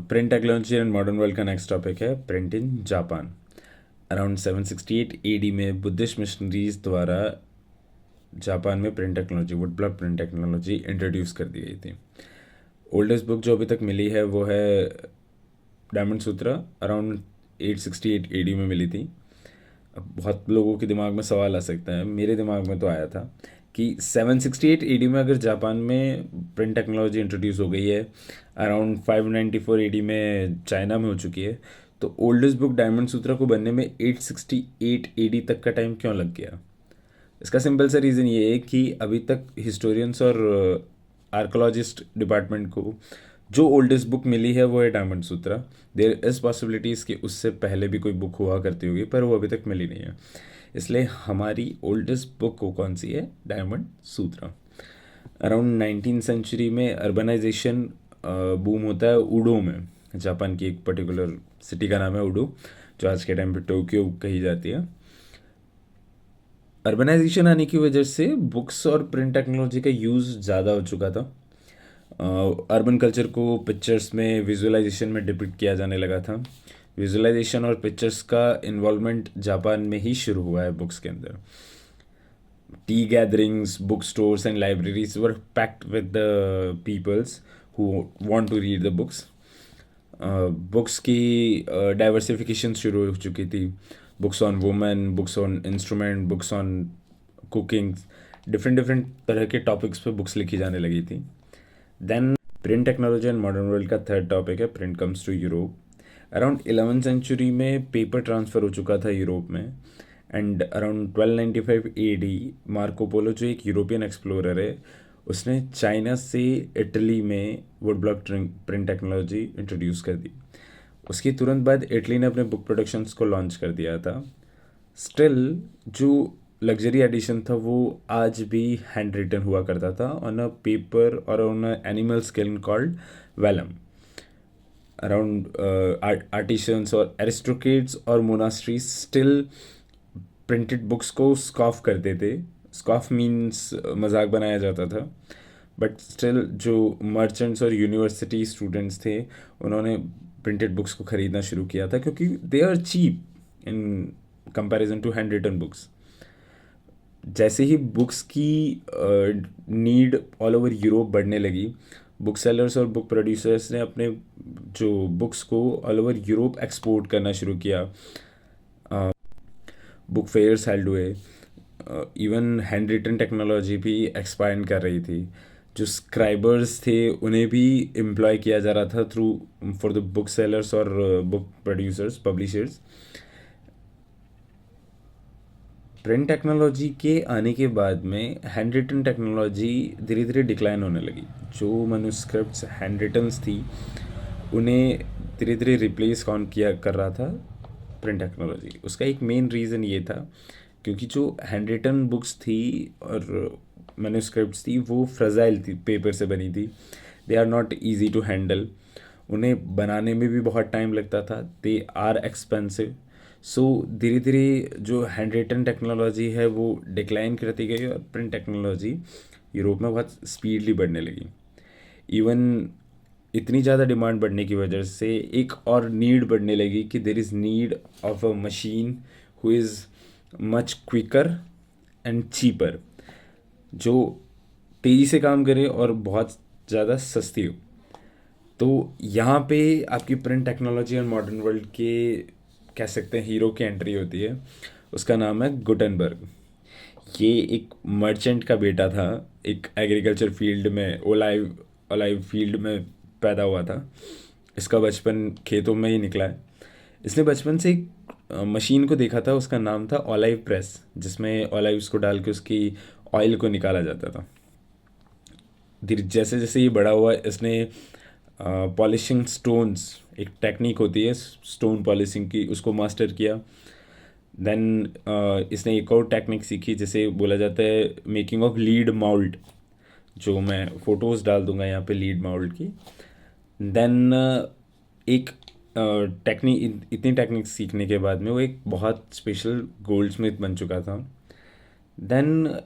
Print technology and modern world का next topic है print in Japan. Around 768 AD में Buddhist missionaries द्वारा Japan में print technology wood block print technology introduce कर दी गई थी। ओल्डेस्ट बुक जो अभी तक मिली है वो है डायमंड सूत्रा, अराउंड 868 एडी में मिली थी। अब बहुत लोगों के दिमाग में सवाल आ सकता है, मेरे दिमाग में तो आया था कि 768 एडी में अगर जापान में प्रिंट टेक्नोलॉजी इंट्रोड्यूस हो गई है, अराउंड 594 एडी में चाइना में हो चुकी है, तो ओल्डेस्ट बुक डायमंड सूत्रा को बनने में 868 एडी तक का टाइम क्यों लग गया? इसका सिंपल सा रीज़न ये है कि अभी तक हिस्टोरियंस और आर्कोलॉजिस्ट डिपार्टमेंट को जो ओल्डेस्ट बुक मिली है वो है Diamond Sutra. There is possibilities कि उससे पहले भी कोई बुक हुआ करती होगी, पर वो अभी तक मिली नहीं है। इसलिए हमारी ओल्डेस्ट बुक को कौन सी है? डायमंड सूत्रा। अराउंड 19th सेंचुरी में अर्बनाइजेशन बूम होता है उडो में। जापान की एक पर्टिकुलर सिटी का नाम है उडो, जो आज के टाइम पे टोक्यो कही जाती है। अर्बनाइजेशन आने की वजह से बुक्स और प्रिंट टेक्नोलॉजी का यूज़ ज़्यादा हो चुका था। अर्बन कल्चर को पिक्चर्स में विजुअलाइजेशन में डिपिक्ट किया जाने लगा था। विजुअलाइजेशन और पिक्चर्स का इन्वॉल्वमेंट जापान में ही शुरू हुआ है बुक्स के अंदर। Tea gatherings, book stores and libraries were packed with the peoples who want to read the books. Books की डाइवर्सिफिकेशन शुरू हो चुकी थी। Books on women, books on instrument, books on cooking, different different तरह के topics पे books लिखी जाने लगी थी। Then print technology and modern world का थर्ड टॉपिक है print comes to Europe. Around 11th century में पेपर ट्रांसफ़र हो चुका था यूरोप में, and around 1295 AD Marco Polo जो एक यूरोपियन एक्सप्लोरर है, उसने चाइना से इटली में would block print technology introduce कर दी। उसके तुरंत बाद इटली ने अपने बुक प्रोडक्शंस को लॉन्च कर दिया था। स्टिल जो लग्जरी एडिशन था वो आज भी हैंड रिटन हुआ करता था ऑन अ पेपर और on a animal skin called vellum. Around artisans और एरिस्टोक्रेट्स और मोनास्ट्रीज स्टिल प्रिंटेड बुक्स को स्कॉफ करते थे। स्कॉफ मीन्स मजाक बनाया जाता था, बट स्टिल जो मर्चेंट्स और यूनिवर्सिटी स्टूडेंट्स थे उन्होंने प्रिंटेड बुक्स को ख़रीदना शुरू किया था, क्योंकि they are cheap in comparison to hand written books. जैसे ही बुक्स की नीड ऑल ओवर यूरोप बढ़ने लगी, बुक सेलर्स और बुक प्रोड्यूसर्स ने अपने जो बुक्स को ऑल ओवर यूरोप एक्सपोर्ट करना शुरू किया। बुक फेयर्स हेल्ड हुए। इवन हैंड रिटन टेक्नोलॉजी भी एक्सपांड कर रही थी। जो स्क्राइबर्स थे उन्हें भी एम्प्लॉय किया जा रहा था through for the book sellers और book producers, publishers. Print technology के आने के बाद में हैंड रिटन टेक्नोलॉजी धीरे धीरे डिक्लाइन होने लगी। जो मैन्युस्क्रिप्ट्स हैंड रिटन्स थी उन्हें धीरे धीरे रिप्लेस कौन किया कर रहा था? Print technology. उसका एक मेन रीज़न ये था क्योंकि जो हैंड रिटन बुक्स थी और मैन्युस्क्रिप्ट्स थी वो फ्रजाइल थी, पेपर से बनी थी। They are not easy to handle. उन्हें बनाने में भी बहुत टाइम लगता था। They are expensive. सो धीरे धीरे जो हैंड रिटन टेक्नोलॉजी है वो डिक्लाइन करती गई और प्रिंट टेक्नोलॉजी यूरोप में बहुत स्पीडली बढ़ने लगी। इवन इतनी ज़्यादा डिमांड बढ़ने की वजह से एक और नीड बढ़ने लगी कि there is need of a machine who is much quicker and cheaper, जो तेज़ी से काम करे और बहुत ज़्यादा सस्ती हो। तो यहाँ पे आपकी प्रिंट टेक्नोलॉजी और मॉडर्न वर्ल्ड के कह सकते हैं हीरो की एंट्री होती है। उसका नाम है गुटेनबर्ग। ये एक मर्चेंट का बेटा था, एक एग्रीकल्चर फील्ड में ओलाइव फील्ड में पैदा हुआ था। इसका बचपन खेतों में ही निकला है। इसने बचपन से एक मशीन को देखा था, उसका नाम था ओलाइव प्रेस, जिसमें ओलाइव्स को डाल के उसकी ऑयल को निकाला जाता था। धीरे जैसे जैसे ये बड़ा हुआ इसने पॉलिशिंग स्टोन्स, एक टेक्निक होती है स्टोन पॉलिशिंग की, उसको मास्टर किया। देन इसने एक और टेक्निक सीखी जिसे बोला जाता है मेकिंग ऑफ लीड माउल्ट, जो मैं फ़ोटोज़ डाल दूंगा यहाँ पे लीड माउल्ट की। देन एक टेक्निक, इतनी टेक्निक सीखने के बाद में वो एक बहुत स्पेशल गोल्ड स्मिथ बन चुका था। देन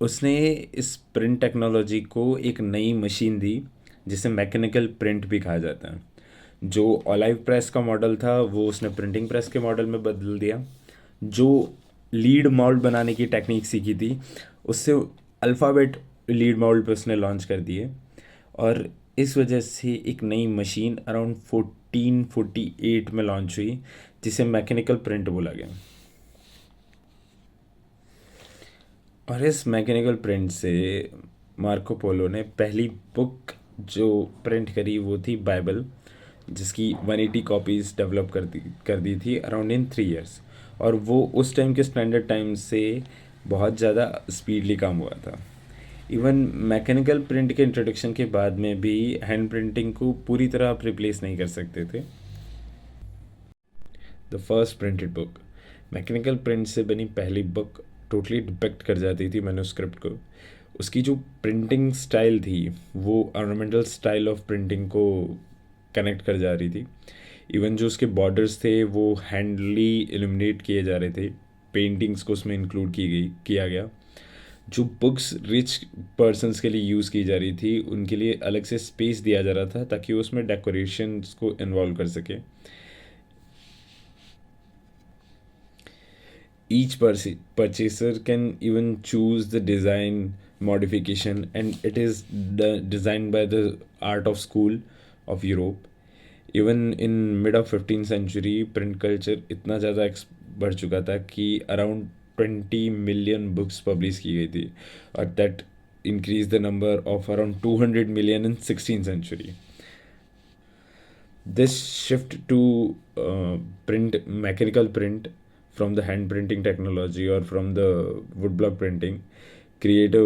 उसने इस प्रिंट टेक्नोलॉजी को एक नई मशीन दी जिसे मैकेनिकल प्रिंट भी कहा जाता है। जो ऑलिव प्रेस का मॉडल था वो उसने प्रिंटिंग प्रेस के मॉडल में बदल दिया। जो लीड माउल्ट बनाने की टेक्निक सीखी थी उससे अल्फ़ाबेट लीड माउल्ट पे उसने लॉन्च कर दिए। और इस वजह से एक नई मशीन अराउंड 1448 में लॉन्च हुई जिसे मैकेनिकल प्रिंट बोला गया। और इस मैकेनिकल प्रिंट से मार्को पोलो ने पहली बुक जो प्रिंट करी वो थी बाइबल, जिसकी 180 कॉपीज़ डेवलप कर दी थी अराउंड इन 3 इयर्स। और वो उस टाइम के स्टैंडर्ड टाइम से बहुत ज़्यादा स्पीडली काम हुआ था। इवन मैकेनिकल प्रिंट के इंट्रोडक्शन के बाद में भी हैंड प्रिंटिंग को पूरी तरह आप रिप्लेस नहीं कर सकते थे। The first printed book, mechanical print से बनी पहली बुक टोटली डिपेक्ट कर जाती थी मैन्युस्क्रिप्ट को। उसकी जो प्रिंटिंग स्टाइल थी वो ऑर्नामेंटल स्टाइल ऑफ प्रिंटिंग को कनेक्ट कर जा रही थी। इवन जो उसके बॉर्डर्स थे वो हैंडली इल्यूमिनेट किए जा रहे थे, पेंटिंग्स को उसमें इंक्लूड किया गया। जो बुक्स रिच पर्सन्स के लिए यूज़ की जा रही थी उनके लिए अलग से स्पेस दिया जा रहा था ताकि वो उसमें डेकोरेशंस को इन्वॉल्व कर सके। Each purchaser can even choose the design modification, and it is designed by the art of school of Europe. Even in mid of 15th century print culture इतना ज़्यादा बढ़ चुका था कि अराउंड 20 मिलियन बुक्स पब्लिश की गई थी, और that increase the number of around 200 million in 16th century. This shift to print, mechanical print, from the hand printing technology or from the woodblock printing create a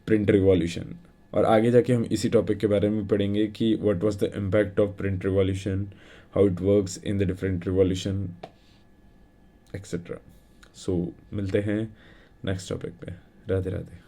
print revolution. और आगे जाके हम इसी topic के बारे में पढ़ेंगे कि what was the impact of print revolution, how it works in the different revolution, etc. So मिलते हैं नेक्स्ट टॉपिक पे। राधे राधे।